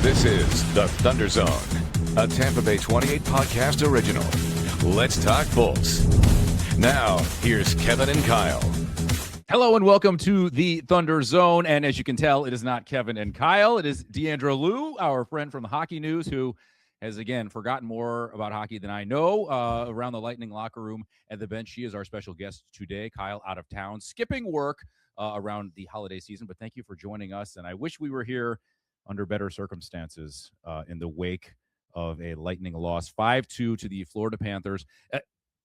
This is the Thunder Zone, a Tampa Bay 28 podcast original. Let's talk Bulls. Now, here's Kevin and Kyle. Hello and welcome to the Thunder Zone. And as you can tell, it is not Kevin and Kyle. It is Diandra Loux, our friend from the Hockey News, who has, again, forgotten more about hockey than I know around the Lightning locker room at the bench. She is our special guest today. Kyle out of town, skipping work around the holiday season. But thank you for joining us. And I wish we were here under better circumstances in the wake of a Lightning loss 5-2 to the Florida Panthers.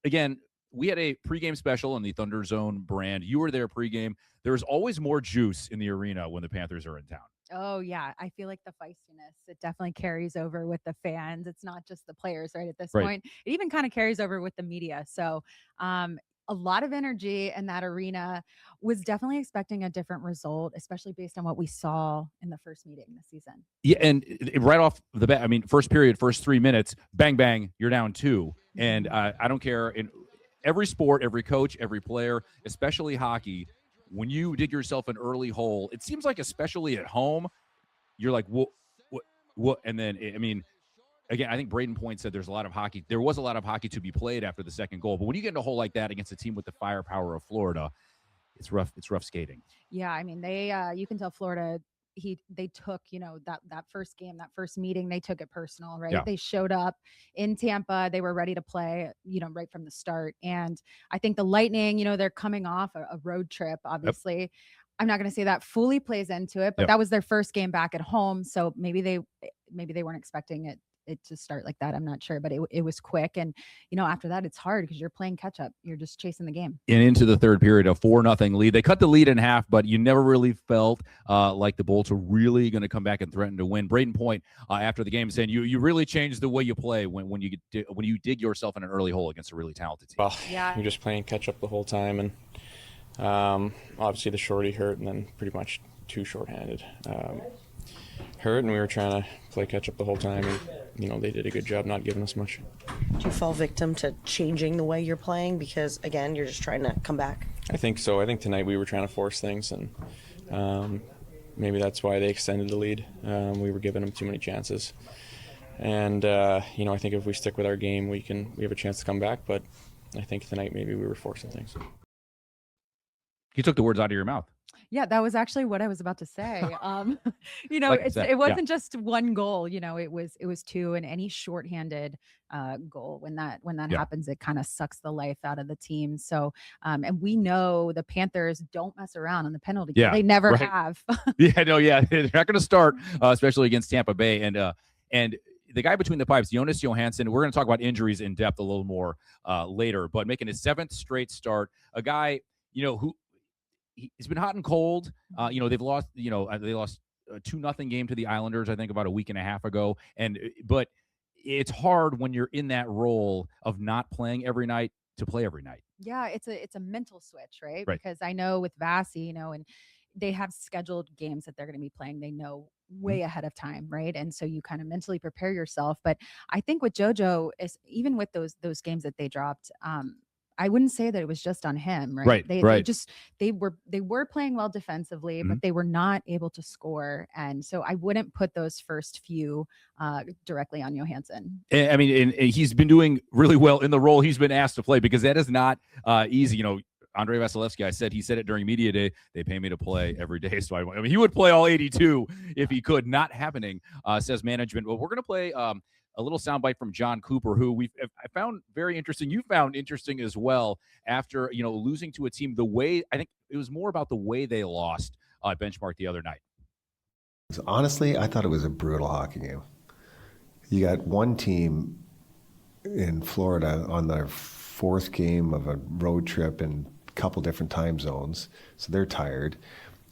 Again, we had a pregame special in the Thunder Zone brand. You were there pregame. There's always more juice in the arena when the Panthers are in town. Oh, yeah. I feel like the feistiness, it definitely carries over with the fans. It's not just the players, right, at this point. It even kind of carries over with the media. So a lot of energy in that arena. Was definitely expecting a different result, especially based on what we saw in the first meeting this season. Yeah, and right off the bat, I mean, first period, first 3 minutes, bang, bang, you're down 2. And I don't care. In every sport, every coach, every player, especially hockey, when you dig yourself an early hole, it seems like especially at home, you're like, what? And then, I mean, again, I think Braden Point said there was a lot of hockey to be played after the second goal. But when you get in a hole like that against a team with the firepower of Florida, it's rough skating. Yeah, I mean, they you can tell Florida they took, that first game, that first meeting, they took it personal, right? Yeah. They showed up in Tampa, they were ready to play, right from the start. And I think the Lightning, they're coming off a road trip, obviously. Yep. I'm not going to say that fully plays into it, but that was their first game back at home, so maybe they weren't expecting it to start like that. I'm not sure, but it was quick. And, after that, it's hard because you're playing catch up. You're just chasing the game. And into the third period, a 4-0 lead. They cut the lead in half, but you never really felt like the Bulls were really going to come back and threaten to win. Braden Point after the game saying you really changed the way you play when you dig yourself in an early hole against a really talented team. Well, you're just playing catch up the whole time. And obviously the shorty hurt and then pretty much too shorthanded. Hurt, and we were trying to play catch up the whole time, and they did a good job not giving us much. Do you fall victim to changing the way you're playing because, again, you're just trying to come back? I think so. I think tonight we were trying to force things, and maybe that's why they extended the lead. We were giving them too many chances, and I think if we stick with our game, we have a chance to come back. But I think tonight maybe we were forcing things. You took the words out of your mouth. Yeah, that was actually what I was about to say. It wasn't just one goal. It was 2, and any shorthanded goal when that happens, it kind of sucks the life out of the team. So, and we know the Panthers don't mess around on the penalty kill. They never have. They're not going to start, especially against Tampa Bay. And the guy between the pipes, Jonas Johansson. We're going to talk about injuries in depth a little more later, but making his 7th straight start, a guy who. He's been hot and cold. They've lost. They lost a 2-0 game to the Islanders, I think, about a week and a half ago. But it's hard when you're in that role of not playing every night to play every night. Yeah, it's a mental switch, right? Because I know with Vasi, and they have scheduled games that they're going to be playing. They know way ahead of time, right? And so you kind of mentally prepare yourself. But I think with JoJo is even with those games that they dropped. I wouldn't say that it was just on him, right? They were playing well defensively, but they were not able to score. And so I wouldn't put those first few directly on Johansson. I mean, and he's been doing really well in the role he's been asked to play because that is not easy. Andrei Vasilevsky, he said it during media day, they pay me to play every day. So I mean, he would play all 82 if he could. Not happening, says management. Well, we're going to play a little soundbite from John Cooper, who I found very interesting. You found interesting as well after, losing to a team the way, I think it was more about the way they lost Benchmark the other night. Honestly, I thought it was a brutal hockey game. You got one team in Florida on their 4th game of a road trip in a couple different time zones, so they're tired.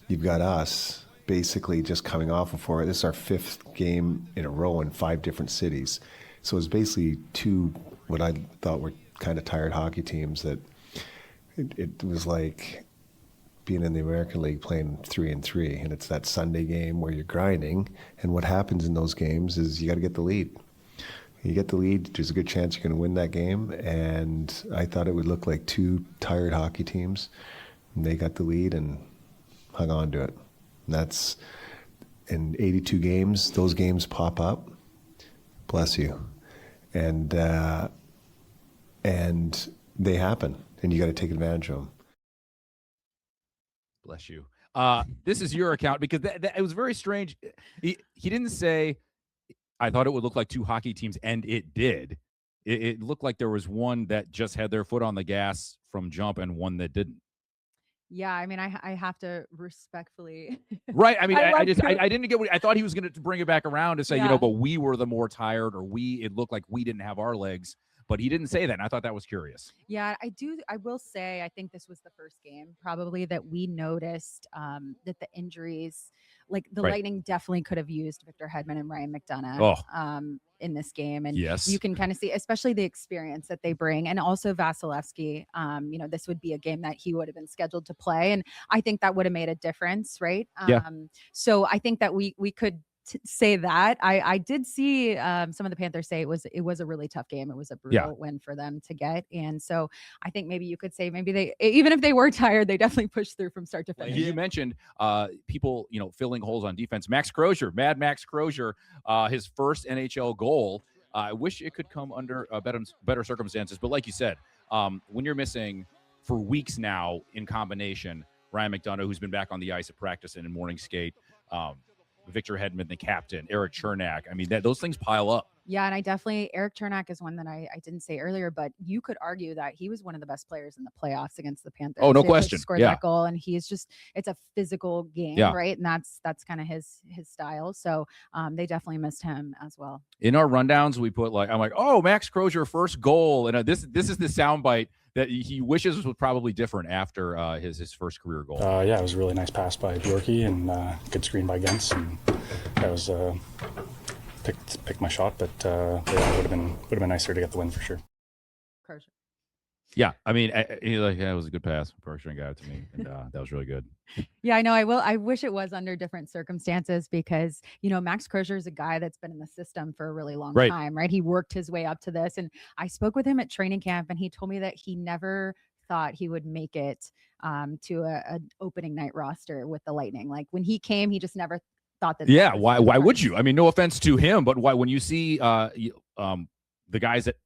You've got us basically just coming off of 4. This is our 5th game in a row in 5 different cities. So it's basically 2 what I thought were kind of tired hockey teams that it was like being in the American League playing 3-3. And it's that Sunday game where you're grinding. And what happens in those games is you got to get the lead. You get the lead, there's a good chance you're going to win that game. And I thought it would look like 2 tired hockey teams. And they got the lead and hung on to it. And in 82 games, those games pop up. Bless you. And they happen, and you got to take advantage of them. Bless you. This is your account, because it was very strange. He didn't say, I thought it would look like two hockey teams, and it did. It looked like there was one that just had their foot on the gas from jump and one that didn't. Yeah, I mean, I have to respectfully. Right. I mean, I didn't get what I thought he was going to bring it back around to say, Yeah. but we were the more tired, or it looked like we didn't have our legs. But he didn't say that, and I thought that was curious. Yeah, I will say, I think this was the first game probably that we noticed that the injuries, like the Right. Lightning definitely could have used Victor Hedman and Ryan McDonagh in this game. And Yes. you can kind of see, especially the experience that they bring. And also Vasilevsky, this would be a game that he would have been scheduled to play. And I think that would have made a difference, right? Yeah. So I think that we could say that. I did see some of the Panthers say it was a really tough game. It was a brutal win for them to get. And so I think maybe you could say maybe they, even if they were tired, they definitely pushed through from start to finish. You mentioned people, filling holes on defense. Max Crozier, his first NHL goal. I wish it could come under better circumstances. But like you said, when you're missing for weeks now in combination, Ryan McDonagh, who's been back on the ice at practice and in morning skate, Victor Hedman, the captain, Eric Chernak. I mean, those things pile up. Yeah, and Eric Chernak is one that I didn't say earlier, but you could argue that he was one of the best players in the playoffs against the Panthers. Oh, no question. Scored that goal, and he's it's a physical game, right? And that's kind of his style. So they definitely missed him as well. In our rundowns, we put I'm like, oh, Max Crozier first goal, and this is the soundbite that he wishes was probably different after his first career goal. Yeah, it was a really nice pass by Bjorky and good screen by Gens, and that was picked my shot, but it would have been nicer to get the win for sure. Crozier. Yeah, I mean, it was a good pass. Bergstrand got it to me, and that was really good. Yeah, I know. I wish it was under different circumstances because, Max Crozier is a guy that's been in the system for a really long time, right? He worked his way up to this. And I spoke with him at training camp, and he told me that he never thought he would make it to an opening night roster with the Lightning. Like when he came, he just never thought that. Yeah, why would you? I mean, no offense to him, but why, when you see the guys that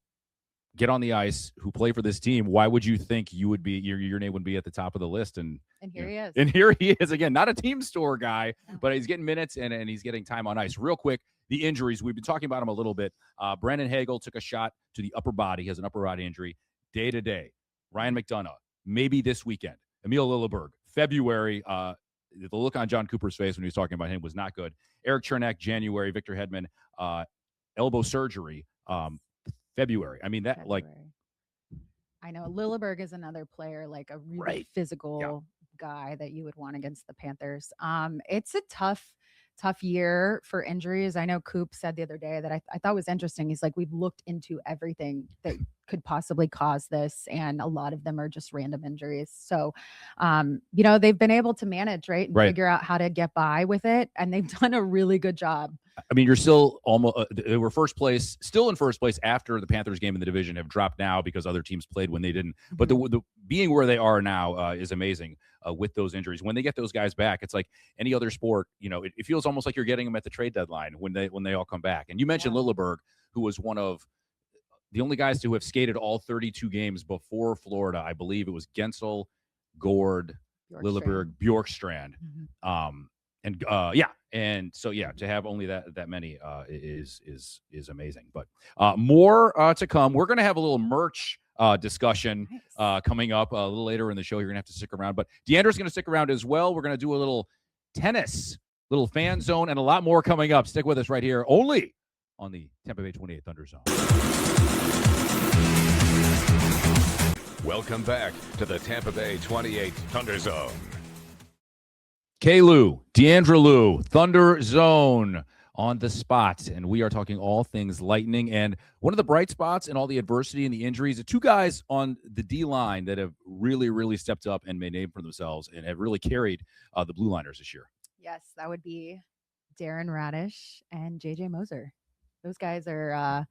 get on the ice who play for this team, why would you think you would be your name would be at the top of the list? And here he is. And here he is again, not a team store guy, but he's getting minutes and he's getting time on ice. Real quick, the injuries, we've been talking about him a little bit. Brandon Hagel took a shot to the upper body. He has an upper body injury. Day to day. Ryan McDonagh, maybe this weekend. Emil Lilleberg, February. The look on John Cooper's face when he was talking about him was not good. Eric Chernak, January. Victor Hedman, elbow surgery, February. I mean, that February. I know Lilleberg is another player, like a really physical guy that you would want against the Panthers. It's a tough year for injuries. I know Coop said the other day that I thought was interesting. He's like, we've looked into everything that could possibly cause this, and a lot of them are just random injuries. So, they've been able to manage, and figure out how to get by with it, and they've done a really good job. I mean, you're still almost they were still in first place after the Panthers game in the division, have dropped now because other teams played when they didn't. But the being where they are now is amazing with those injuries. When they get those guys back, it's like any other sport. It feels almost like you're getting them at the trade deadline when they all come back. And you mentioned Lilleberg, who was one of the only guys to have skated all 32 games before Florida. I believe it was Gensel, Gord, Lilleberg, Bjorkstrand. And so to have only that many is amazing. But more to come. We're gonna have a little merch discussion coming up a little later in the show. You're gonna have to stick around, but Diandra's gonna stick around as well. We're gonna do a little tennis, little fan zone, and a lot more coming up. Stick with us right here, only on the Tampa Bay 28 Thunder Zone. Welcome back to the Tampa Bay 28 Thunder Zone. Loux, Diandra Loux, Thunder Zone on the spot. And we are talking all things Lightning. And one of the bright spots in all the adversity and the injuries, the two guys on the D-line that have really, really stepped up and made a name for themselves and have really carried the Blue Liners this year. Yes, that would be Darren Radish and JJ Moser. Those guys are,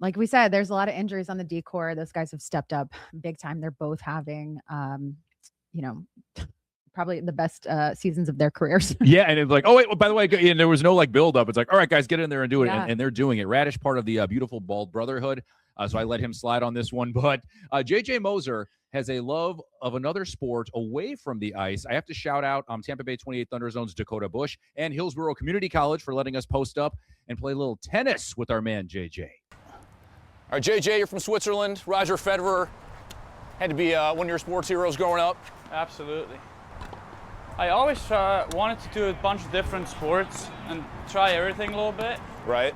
like we said, there's a lot of injuries on the D-core. Those guys have stepped up big time. They're both having, probably the best seasons of their careers. Yeah, and it's like, oh wait, well, by the way, and there was no like build up. It's like, all right, guys, get in there and do it, Yeah. and they're doing it. Radish, part of the beautiful bald brotherhood, so I let him slide on this one. But JJ Moser has a love of another sport away from the ice. I have to shout out Tampa Bay 28 Thunder Zone's Dakota Bush and Hillsborough Community College for letting us post up and play a little tennis with our man JJ. All right, JJ, you're from Switzerland. Roger Federer had to be one of your sports heroes growing up. Absolutely. I always wanted to do a bunch of different sports and try everything a little bit. Right.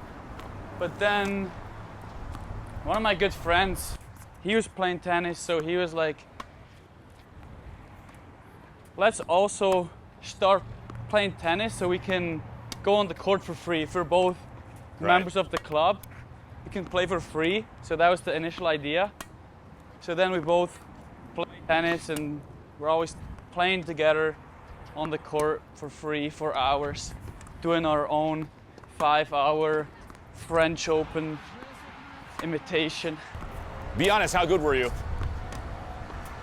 But then one of my good friends, he was playing tennis, so he was like, let's also start playing tennis so we can go on the court for free for both members of the club. We can play for free. So that was the initial idea. So then we both play tennis and we're always playing together on the court for free for hours, doing our own 5-hour French Open imitation. Be honest, how good were you?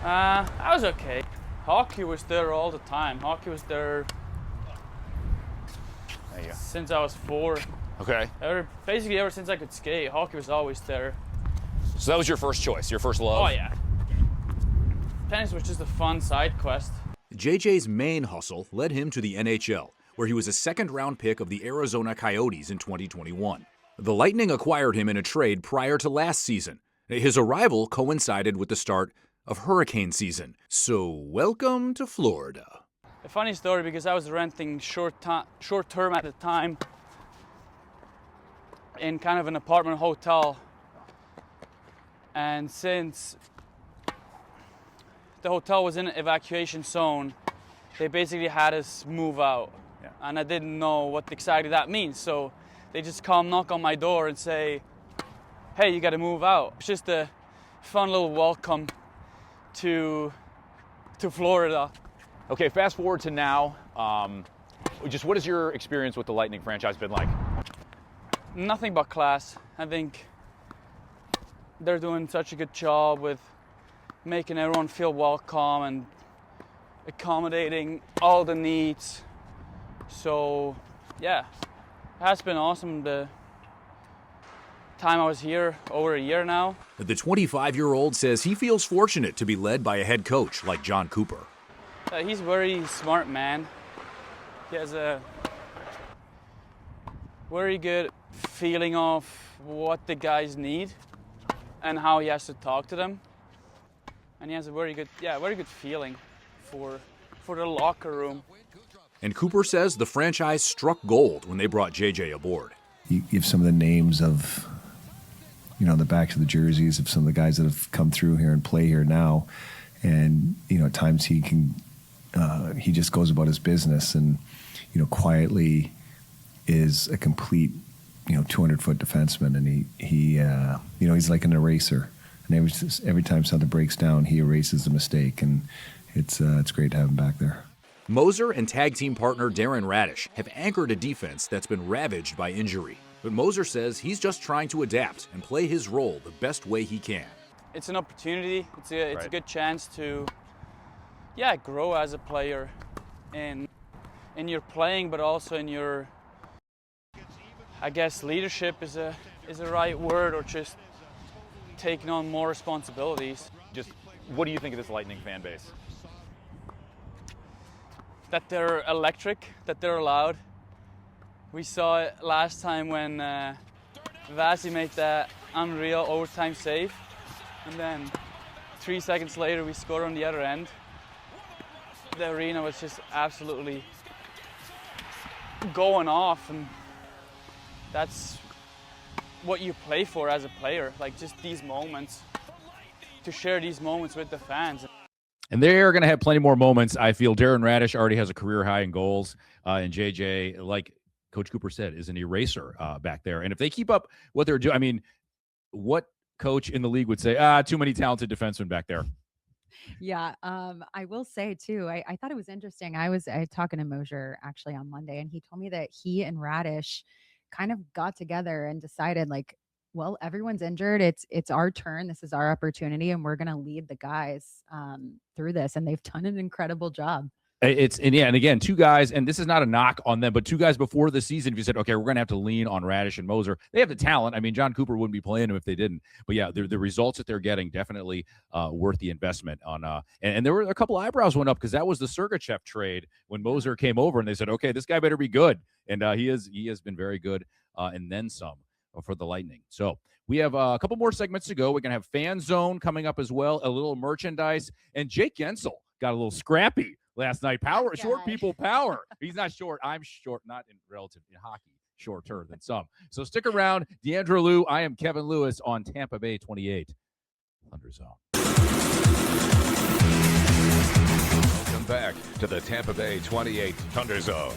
I was okay. Hockey was there all the time. Hockey was there since I was 4. Okay. Basically ever since I could skate, hockey was always there. So that was your first choice, your first love? Oh yeah. Tennis was just a fun side quest. JJ's main hustle led him to the NHL, where he was a second-round pick of the Arizona Coyotes in 2021. The Lightning acquired him in a trade prior to last season. His arrival coincided with the start of hurricane season. So welcome to Florida. A funny story, because I was renting short term at the time in kind of an apartment hotel, and since the hotel was in an evacuation zone, they basically had us move out. Yeah. And I didn't know what exactly that means, so they just come knock on my door and say, hey, you gotta move out. It's just a fun little welcome to Florida. Okay, fast forward to now. Just what has your experience with the Lightning franchise been like? Nothing but class. I think they're doing such a good job with making everyone feel welcome and accommodating all the needs. So yeah, it has been awesome the time I was here, over a year now. The 25-year-old says he feels fortunate to be led by a head coach like John Cooper. He's a very smart man. He has a very good feeling of what the guys need and how he has to talk to them. And he has a very good feeling for the locker room. And Cooper says the franchise struck gold when they brought JJ aboard. You give some of the names of, the backs of the jerseys of some of the guys that have come through here and play here now. And, at times he just goes about his business and, quietly is a complete, 200-foot defenseman. And he's like an eraser. And every time something breaks down, he erases the mistake. And it's great to have him back there. Moser and tag team partner Darren Radish have anchored a defense that's been ravaged by injury. But Moser says he's just trying to adapt and play his role the best way he can. It's an opportunity. It's a good chance to, grow as a player in your playing, but also in your, I guess, leadership is a right word, or just taking on more responsibilities. Just what do you think of this Lightning fan base? That they're electric, that they're loud. We saw it last time when Vasi made that unreal overtime save, and then 3 seconds later we scored on the other end. The arena was just absolutely going off, and that's what you play for as a player, like just these moments, to share these moments with the fans. And they're going to have plenty more moments. I feel Darren Radish already has a career high in goals, and JJ, like Coach Cooper said, is an eraser back there. And if they keep up what they're doing, I mean, what coach in the league would say, too many talented defensemen back there? Yeah, I will say too, I thought it was interesting. I was talking to Moser actually on Monday, and he told me that he and Radish kind of got together and decided, like, well, everyone's injured. It's our turn. This is our opportunity, and we're going to lead the guys through this. And they've done an incredible job. And again, two guys, and this is not a knock on them, but two guys before the season, if you said, okay, we're going to have to lean on Radish and Moser, they have the talent. I mean, John Cooper wouldn't be playing them if they didn't. But yeah, the results that they're getting definitely worth the investment on. And there were a couple eyebrows went up because that was the Sergachev trade when Moser came over, and they said, okay, this guy better be good, and he has been very good, and then some for the Lightning. So we have a couple more segments to go. We're going to have Fanzone coming up as well, a little merchandise, and Jake Gensel got a little scrappy last night. Power, short people power. He's not short. I'm short, not in relative in hockey, shorter than some. So stick around. Diandra Loux. I am Kevin Lewis on Tampa Bay 28 Thunder Zone. Welcome back to the Tampa Bay 28 Thunder Zone.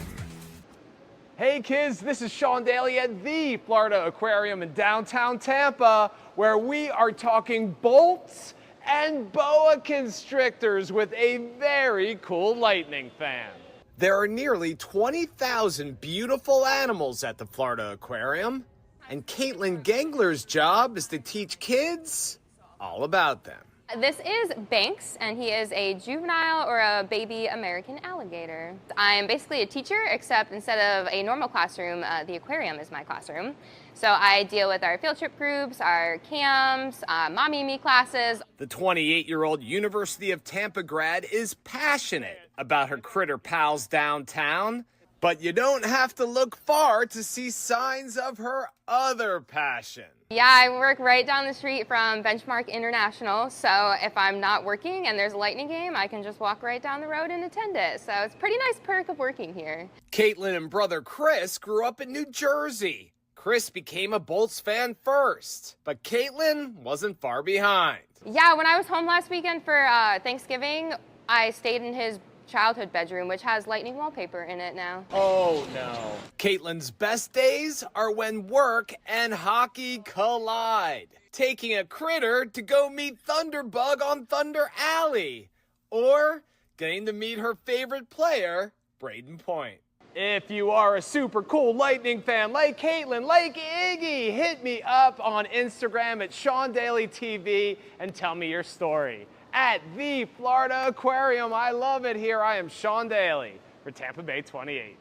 Hey kids, this is Sean Daly at the Florida Aquarium in downtown Tampa, where we are talking bolts and boa constrictors with a very cool Lightning fan. There are nearly 20,000 beautiful animals at the Florida Aquarium, and Caitlin Gangler's job is to teach kids all about them. This is Banks, and he is a juvenile or a baby American alligator. I'm basically a teacher, except instead of a normal classroom, the aquarium is my classroom. So I deal with our field trip groups, our camps, mommy and me classes. The 28-year-old University of Tampa grad is passionate about her critter pals downtown, but you don't have to look far to see signs of her other passion. Yeah, I work right down the street from Benchmark International, so if I'm not working and there's a Lightning game, I can just walk right down the road and attend it. So it's a pretty nice perk of working here. Caitlin and brother Chris grew up in New Jersey. Chris became a Bolts fan first, but Caitlin wasn't far behind. Yeah, when I was home last weekend for Thanksgiving, I stayed in his childhood bedroom, which has Lightning wallpaper in it now. Oh no. Caitlin's best days are when work and hockey collide. Taking a critter to go meet Thunderbug on Thunder Alley. Or getting to meet her favorite player, Braden Point. If you are a super cool Lightning fan like Caitlin, like Iggy, hit me up on Instagram at Sean Daly TV and tell me your story. At the Florida Aquarium. I love it here. I am Sean Daly for Tampa Bay 28.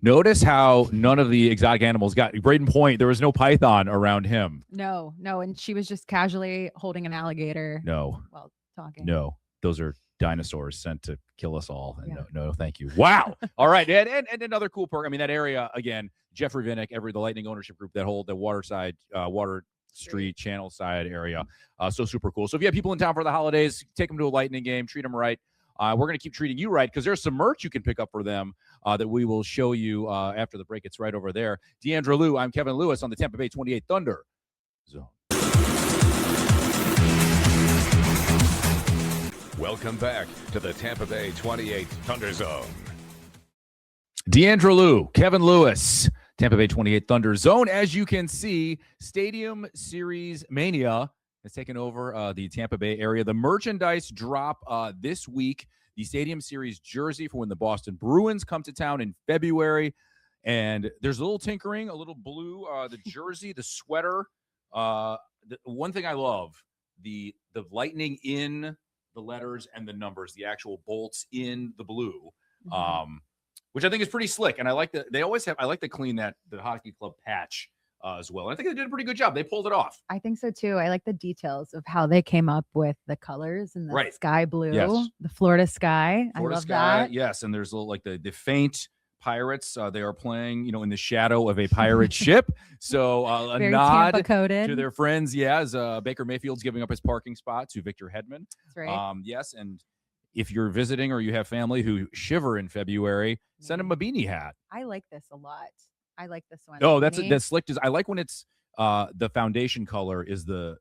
Notice how none of the exotic animals got Braden Point. There was no python around him. No, and she was just casually holding an alligator. No. While talking. No, those are dinosaurs sent to kill us all. And no, thank you. Wow. All right, and another cool perk. I mean, that area again. Jeffrey Vinnick, the Lightning ownership group that hold the waterside water Street channel side area, so super cool. So if you have people in town for the holidays, take them to a Lightning game, treat them right. We're going to keep treating you right because there's some merch you can pick up for them that we will show you after the break. It's right over there. Diandra Loux, I'm Kevin Lewis on the Tampa Bay 28 Thunder Zone. Welcome back to the Tampa Bay 28 Thunder Zone. Diandra Loux, Kevin Lewis, Tampa Bay 28 Thunder Zone. As you can see, Stadium Series Mania has taken over the Tampa Bay area. The merchandise drop this week. The Stadium Series jersey for when the Boston Bruins come to town in February. And there's a little tinkering, a little blue, the jersey, the sweater. The one thing I love, the Lightning in the letters and the numbers, the actual bolts in the blue. Which I think is pretty slick. And I like I like to clean the hockey club patch as well. And I think they did a pretty good job. They pulled it off. I think so too. I like the details of how they came up with the colors and the sky blue, the Florida sky. I love that. Yes. And there's a little, like the faint pirates. They are playing, in the shadow of a pirate ship. So a nod to their friends. Yeah. As Baker Mayfield's giving up his parking spot to Victor Hedman. That's right. Yes. And if you're visiting or you have family who shiver in February, send them a beanie hat. I like this a lot. I like this one. Oh, that's slick. I like when it's the foundation color is the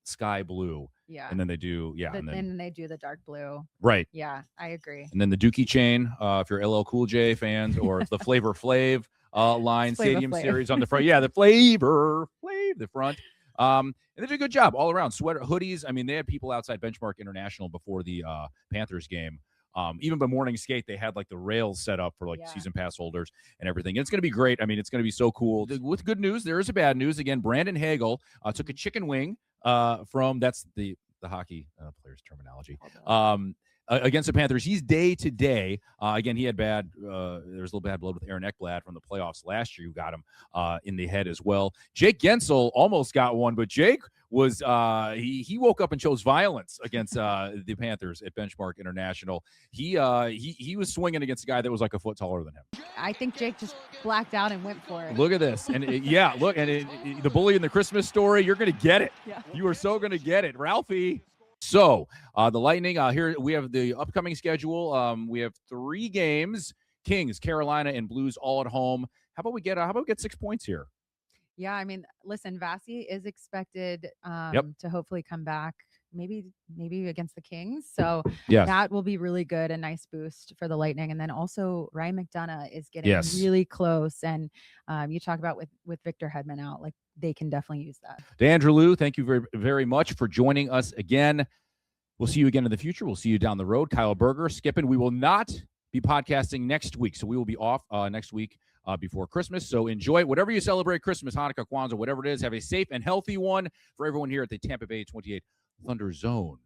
sky blue. Yeah. And then they do, and then they do the dark blue. Right. Yeah, I agree. And then the Dookie chain, if you're LL Cool J fans, or the Flavor Flav line Stadium Series on the front. Yeah, the Flavor Flav, the front. And they did a good job all around. Sweater, hoodies. I mean, they had people outside Benchmark International before the Panthers game. Even by morning skate, they had like the rails set up for season pass holders and everything. And it's going to be great. I mean, it's going to be so cool. With good news, there is a bad news. Again, Brandon Hagel took a chicken wing from, that's the hockey player's terminology. against the Panthers. He's day to day. Again, he had there was a little bad blood with Aaron Ekblad from the playoffs last year, who got him in the head as well. Jake Gensel almost got one, but Jake was he woke up and chose violence against the Panthers at Benchmark International. He was swinging against a guy that was like a foot taller than him. I think Jake just blacked out and went for it. Look at this. And the bully in the Christmas Story, you're going to get it. Yeah. You are so going to get it, Ralphie. So the Lightning, here we have the upcoming schedule. We have 3 games: Kings, Carolina, and Blues all at home. How about we get 6 points here? Yeah, I mean, listen, Vasi is expected to hopefully come back maybe against the Kings. So that will be really good, a nice boost for the Lightning. And then also Ryan McDonough is getting really close. And you talk about with Victor Hedman out, like they can definitely use that. Diandra, Loux, thank you very, very much for joining us again. We'll see you again in the future. We'll see you down the road. Kyle Berger, Skippin. We will not be podcasting next week. So we will be off next week before Christmas. So enjoy it. Whatever you celebrate, Christmas, Hanukkah, Kwanzaa, whatever it is, have a safe and healthy one for everyone here at the Tampa Bay 28 Thunder Zone.